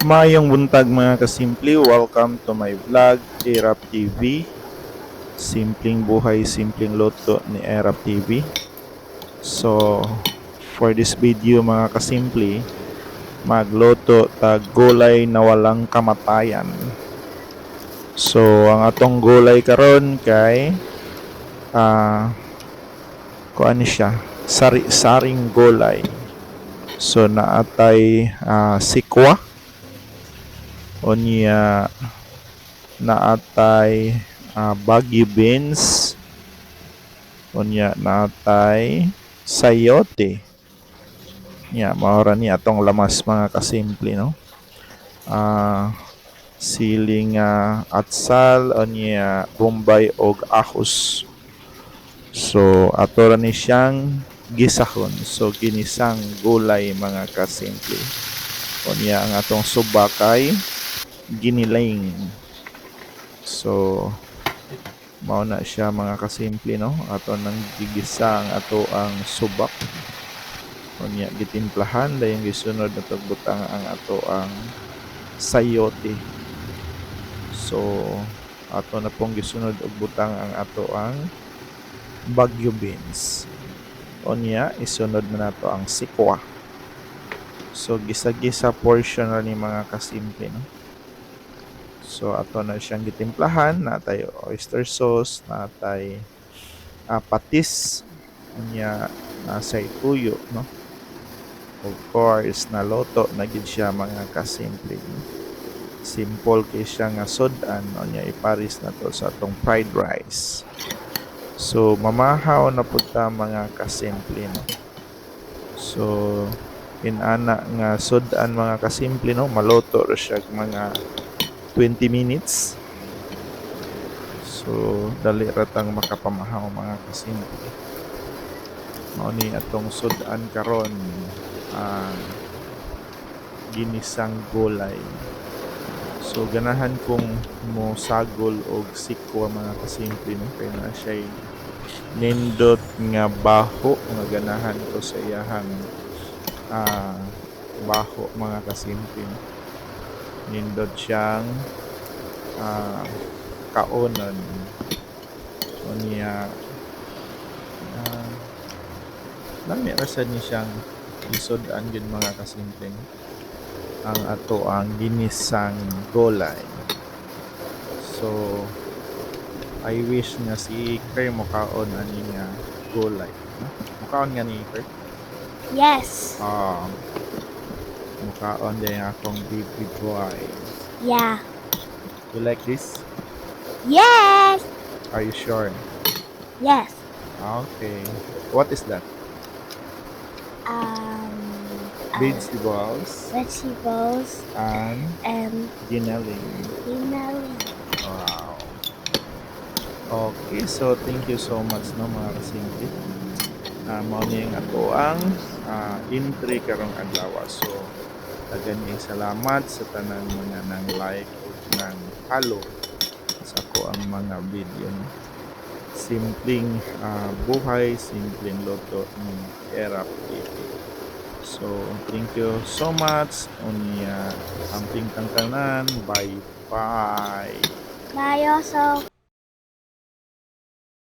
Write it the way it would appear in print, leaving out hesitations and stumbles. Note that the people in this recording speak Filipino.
Mayong buntag mga kasimple, welcome to my vlog, Erap TV. Simpleng buhay, simpleng luto ni Erap TV. So, for this video mga kasimple, magluto tag gulay na walang kamatayan. So, ang atong gulay karon kay kuan siya, sari-saring gulay. So, naatay sikwa o niya naatay baggy beans unya naatay sayote nya maora ni atong lamas mga kasimple no. Siling atsal unya bombay og ahos. So ato ra ni siyang gisahon, so ginisang gulay mga kasimple. Unya ang atong subakay giniling. So mao na siya mga kasimple no. Ato nang gigisa ang ato ang subak. Unya gitimplahan dayon gisunod na butang ang ato ang sayote. So ato na pong gisunod og butang ang ato ang bagyo beans. Unya isunod na nato ang sikwa. So gisa-gisa portion ra ni mga kasimple no. So ato na siyang gitimplahan, natay oyster sauce, natay patis, unya nasay tuyo no. Of course naluto na gid siya mga kasimple. Simple kay siya nga sudan, unya iparis na to sa atong fried rice. So mamahaw na pud ta mga kasimple no. So inana nga sudan mga kasimple no, maluto ra siya mga 20 minutes. So dali ra tang makapamahaw mga kasimple. Mao ni atong sudan karon, ginisang gulay. So ganahan kong mo sagol og sikwa mga kasimple no, kay na siya nindot nga baho nga ganahan ko sa iyahang baho mga kasimple. Nindot siyang kaonon o niya lami rasa ni siyang isudan yun mga kasimpleng ang ato ang ginisang gulay. So I wish nga si Iker mukaon ani nga gulay no? Mukaon nga ni Iker? Yes. Mukaon din akong baby boy. Yeah. You like this? Yes. Are you sure? Yes. Okay. What is that? Vegetables Vegetables and and ginaling. ginaling. Wow. Okay, so thank you so much no mga kasimple. Mao ni ang ato ang entry karong adlaw. So daghang salamat sa tanang mga nang like o nang follow sa ko ang mga video no. Simpleng buhay, simpleng luto ni Erap TV. So thank you so much unya amping tangtanan. Bye bye. Bye also.